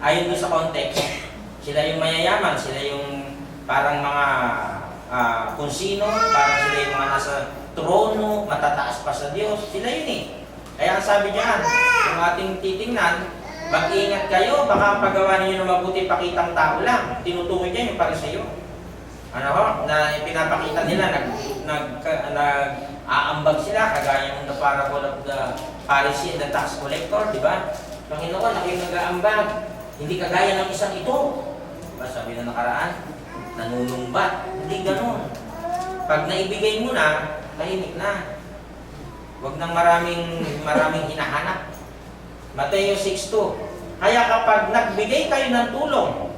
ayon doon sa context, sila yung mayayaman, sila yung parang mga kung sino, parang sila yung mga nasa trono, matataas pa sa Diyos, sila yun eh. Kaya ang sabi diyan, yung ating titingnan, mag-ingat kayo, baka paggawa ninyo ng mabuti, pakitang tao lang. Tinutukoy niya yung Pariseo. Ano ho? Na pinapakita nila, nag-aambag sila, kagaya ng the parable of the Pharisee and the tax collector, di ba? Panginoon, ako yung nag-aambag. Hindi kagaya ng isang ito. Diba? Sabi na nakaraan, nanunumbat. Hindi ganun. Pag naibigay mo na, tahimik na. Huwag nang maraming hinahanap. Mateo 6:2. Kaya kapag nagbigay kayo ng tulong,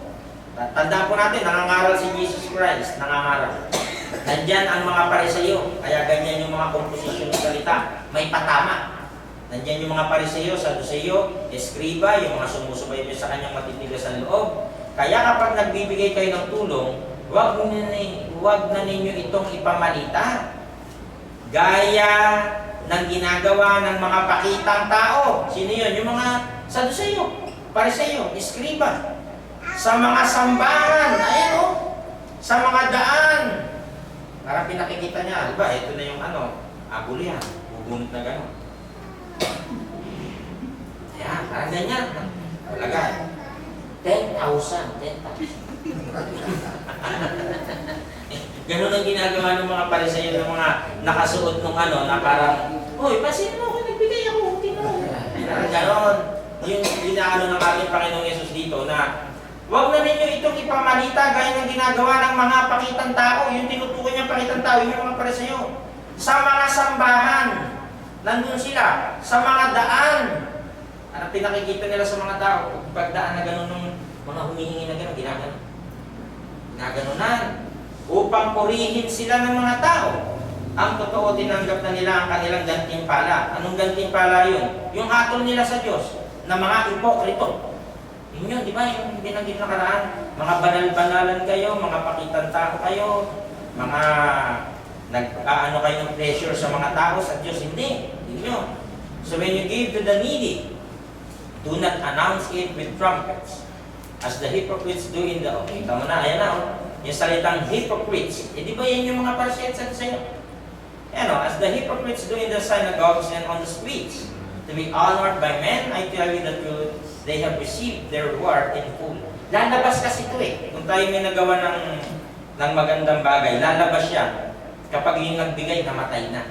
tandaan po natin, nangangaral si Jesus Christ, nangangaral. Nandyan ang mga Pariseo, kaya ganyan yung mga komposisyon ng salita, may patama. Nandyan yung mga Pariseo, Saduceo, Eskriba, yung mga sumusubaybay sa kanyang matitigas ang loob. Kaya kapag nagbibigay kayo ng tulong, huwag na ninyo itong ipamalita. Gaya ng ginagawa ng mga pakitang tao. Sino yun? Yung mga Saduceo, Pariseo, Eskriba. Sa mga sambahan, ayan o, sa mga daan. Parang pinakikita niya, diba, ito na yung abulo yan, bubunot na gano'n. Ayan, parang ganyan. Lagay. 10,000. Ganun ang ginagawa ng mga Pariseo, ng mga nakasuot ng na parang, "Hoy, pasin mo ako, nagbigay ako, tingnan mo." Parang gano'n. Yung ginaano ng ating Panginoong Yesus dito na, huwag na ninyo itong ipamalita gaya ng ginagawa ng mga pakitang tao. Yung tinutukoy niyang pakitang tao, yung mga Pariseo. Sa mga sambahan, nandun sila. Sa mga daan, ano pinakikita nila sa mga tao? Pagdaan na gano'n ng mga humihingi na gano'n, ginaganunan. Upang purihin sila ng mga tao. Ang totoo, tinanggap na nila ang kanilang gantimpala. Anong gantimpala yun? Yung hatol nila sa Diyos na mga ipokrito. Yun yun, di ba? Yung binanggit na karaan. Mga banal-banalan kayo, mga pakitang tao kayo, mga nag-aano kayo ng pressure sa mga tao, sa Diyos. Hindi. Hindi nyo. So when you give to the needy, do not announce it with trumpets, as the hypocrites do in the... Okay, tama na, ayan na. Yung salitang hypocrites. Eh di ba yan yung mga Pariseo sa sa'yo? As the hypocrites do in the synagogues and on the streets, to be honored by men, I tell you the truth, they have received their reward in full. Lalabas kasi ito eh. Kung tayo may nagawa ng magandang bagay, lalabas siya. Kapag yung nagbigay, namatay na.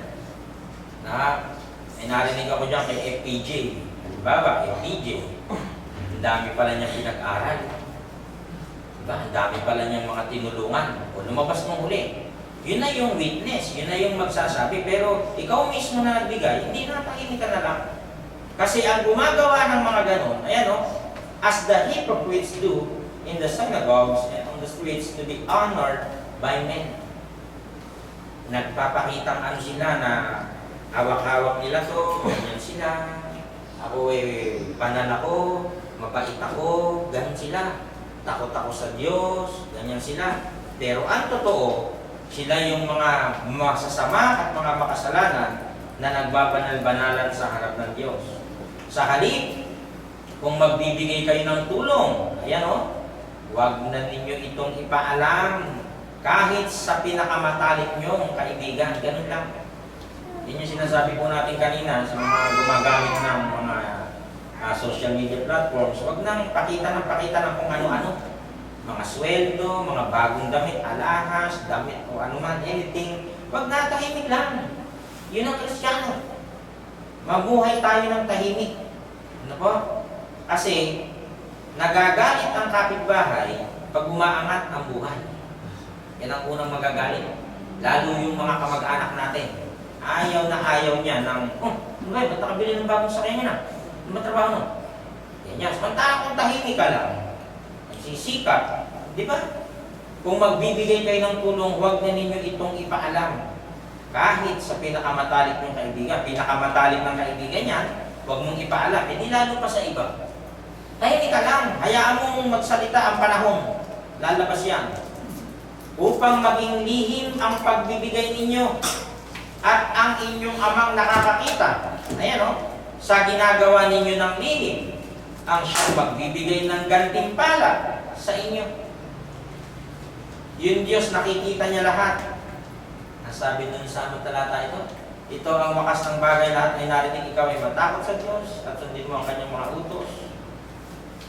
Narinig ako dyan kay FPJ. Halimbawa, FPJ. Ang dami pala niya pinag-aral. Diba? Ang dami pala niyang mga tinulungan. O lumabas mong huli. Yun na yung witness. Yun na yung magsasabi. Pero ikaw mismo na nagbigay, hindi na tahimik ka na lang. Kasi ang gumagawa ng mga ganon, as the hypocrites do in the synagogues and on the streets to be honored by men. Nagpapakitang sila na hawak-hawak nila to, ganyan sila. Ako banal ako, mabait ako, ganyan sila. Takot ako sa Diyos, ganyan sila. Pero ang totoo, sila yung mga masasama at mga makasalanan na nagbabanal-banalan sa harap ng Diyos. Sa halip, kung magbibigay kayo ng tulong, ayan huwag na ninyo itong ipaalam kahit sa pinakamatalik nyong kaibigan. Ganun lang. Yan yung sinasabi po natin kanina sa mga gumagamit ng mga social media platforms. Huwag nang pakita ng kung ano-ano. Mga sweldo, mga bagong damit, alahas, damit o anuman, anything. Huwag na, tahimik lang. Yun ang Kristiyano. Mabuhay tayo ng tahimik. Ano po? Kasi, nagagalit ang kapitbahay pag umaangat ang buhay. Yan ang unang magagalit. Lalo yung mga kamag-anak natin. Ayaw na ayaw niya ng, ba't nakabili ng bagong sakyan na? Matrabaho nun. Yan yan. Samantala kung tahimik ka lang, nagsisikap, di ba? Kung magbibigay kayo ng tulong, huwag na ninyo itong ipaalam. Kahit sa pinakamatalik ng kaibigan, pinakamatalik ng kaibigan yan, huwag mong ipaalam. Eh, di lalo pa sa iba. Tahimik ka lang. Hayaan mong magsalita ang panahon. Lalabas yan. Upang maging lihim ang pagbibigay ninyo at ang inyong amang nakakakita. Ayan sa ginagawa ninyo ng lihim, ang siyang magbibigay ng gantimpala sa inyo. Yung Diyos, nakikita niya lahat. Nasabi nun sa talata ito ang wakas ng bagay, lahat ay narinig, ikaw ay matakot sa Diyos at sundin mo ang kanyang mga utos.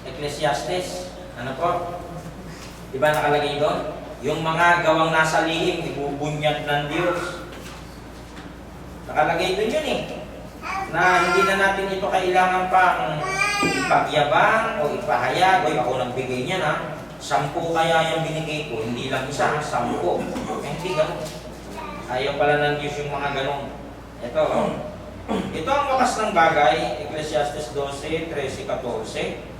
Ecclesiastes, ano po? Diba nakalagay doon? Yung mga gawang nasa lihim, ibubunyag ng Diyos. Nakalagay doon yun na hindi na natin ito kailangan pang ipagyabang o ipahayag o ako nagbigay niya na 10 kaya yung binigay ko, hindi lang isa, 10. Hindi ganun. Ayaw pala ng Diyos yung mga ganun. Ito ang wakas ng bagay, Ecclesiastes 12, 13, 14.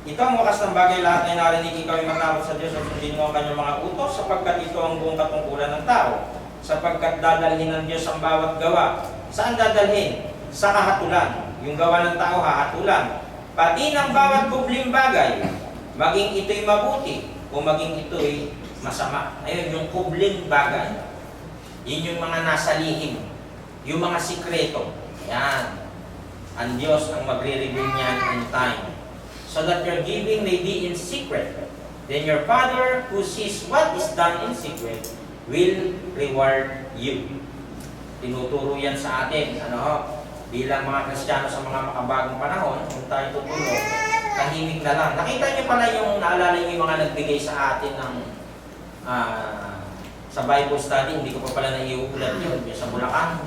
Ito ang wakas ng bagay, lahat ay narinig, ikaw ay matakot sa Diyos at sundin mo ang kanyang mga utos, sapagkat ito ang buong katungkulan ng tao. Sapagkat dadalhin ng Diyos ang bawat gawa. Saan dadalhin? Sa kahatulan. Yung gawa ng tao, hahatulan. Pati ng bawat kubling bagay, maging ito'y mabuti o maging ito'y masama. Ayun, yung kubling bagay. Yun yung mga nasa lihim. Yung mga sikreto. Yan. Ang Diyos ang magre-reveal niyan in time. So that your giving may be in secret. Then your Father who sees what is done in secret will reward you. Tinuturo yan sa atin. Bilang mga Kristiyano sa mga makabagong panahon, kung tayo tutulong, tahimik na lang. Nakita niyo pala yung, naalala niyo yung mga nagbigay sa atin ng sa Bible study, hindi ko pa pala naiuulat yun, yung sa Bulacan.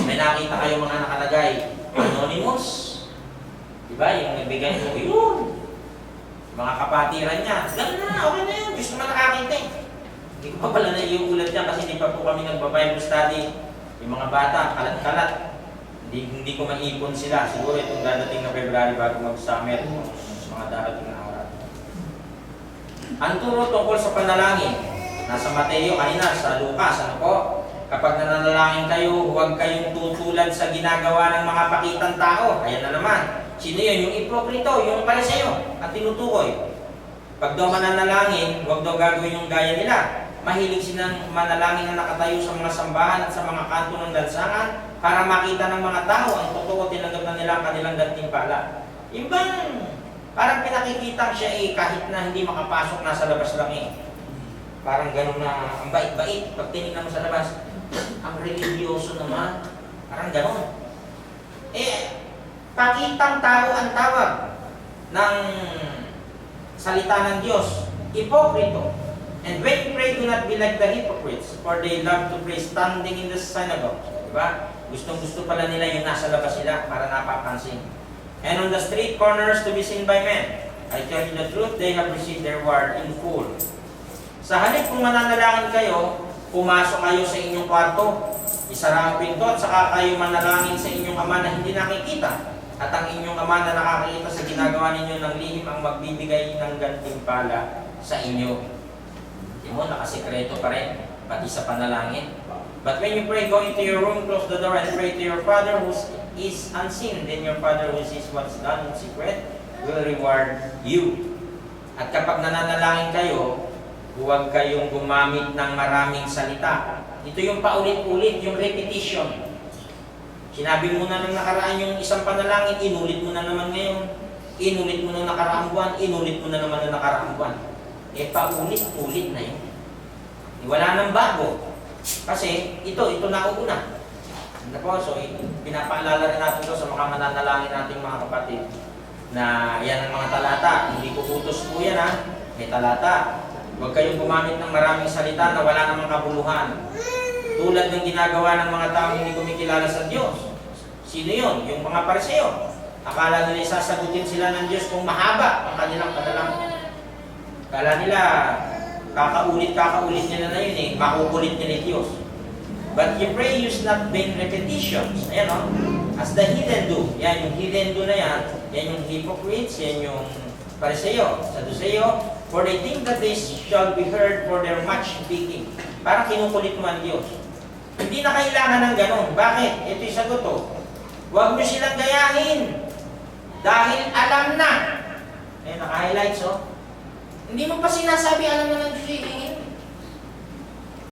May nakita kayo mga nakalagay, anonymous. Diba? Yung nagbigay mo, yun. Mga kapatiran niya. Ganun na, okay na yun. Gusto mo nakakita Hindi ko pa pala naiuulat yan kasi hindi pa po kami nagba-Bible study. Yung mga bata, kalat-kalat. Hindi ko maipon sila. Siguro itong dadating na February bago mag-summer, mga darating na araw. Ang turo tungkol sa panalangin, nasa Mateo, kanina, sa Lucas, kapag nananalangin kayo, huwag kayong tutulad sa ginagawa ng mga pakitang tao. Ayan na naman. Sino yun? Yung ipokrito, yung pariseyo, at tinutukoy. Pag daw mananalangin, huwag daw gagawin yung gaya nila. Mahilig silang manalangin na nakatayo sa mga sambahan at sa mga kanto ng lansangan para makita ng mga tao ang totoo tinanggap na nila ang kanilang gantimpala. Yung bang parang pinakikita siya kahit na hindi makapasok, nasa labas lang Parang gano'n na ang bait-bait. Pag tinignan mo sa labas, ang religyoso naman. Parang gano'n. Pakitang tao ang tawag ng salita ng Diyos. Ipokrito. And when you pray, do not be like the hypocrites, for they love to pray standing in the synagogue. Diba? Gustong-gusto pala nila yung nasa labas sila para napapansin. And on the street corners to be seen by men. I tell you the truth, they have received their reward in full. Sa halip kung mananalangin kayo, pumasok kayo sa inyong kwarto, isara ang pinto at saka kayo manalangin sa inyong ama na hindi nakikita. At ang inyong ama na nakakita sa ginagawa ninyo ng lihim ang magbibigay ng gantimpala sa inyo. Mo, nakasikreto pa rin, pati sa panalangin. But when you pray, go into your room, close the door, and pray to your Father who is unseen. Then your Father who sees what's done in secret will reward you. At kapag nananalangin kayo, huwag kayong gumamit ng maraming salita. Ito yung paulit-ulit, yung repetition. Sinabi mo na nung nakaraan yung isang panalangin, inulit mo na naman ngayon. Inulit mo na nakaraang buwan, inulit mo na naman na nakaraang buwan. Paulit-ulit na yun. Wala nang bago. Kasi ito nauuna. So, pinapaalala rin natin ito sa mga mananalangin nating mga kapatid na yan ang mga talata. Hindi ko utos po yan May talata. Huwag kayong gumamit ng maraming salita na wala namang kabuluhan. Tulad ng ginagawa ng mga taong hindi kumikilala sa Diyos. Sino yun? Yung mga pariseo. Akala nila sasagutin sila ng Diyos kung mahaba ang kanilang panalangin. Kala nila, kakaulit nila na yun makukulit nila Diyos. But you pray, use not vain repetitions. Ayan as the heathen do. Yan yung heathen do na yan. Yan yung hypocrites, yan yung pariseo, saduseo. For they think that they shall be heard for their much speaking. Parang kinukulit mo ang Diyos. Hindi na kailangan ng ganon. Bakit? Ito yung sagot Huwag nyo silang gayahin. Dahil alam na. Naka-highlights Hindi mo pa sinasabi, alam na ng Diyos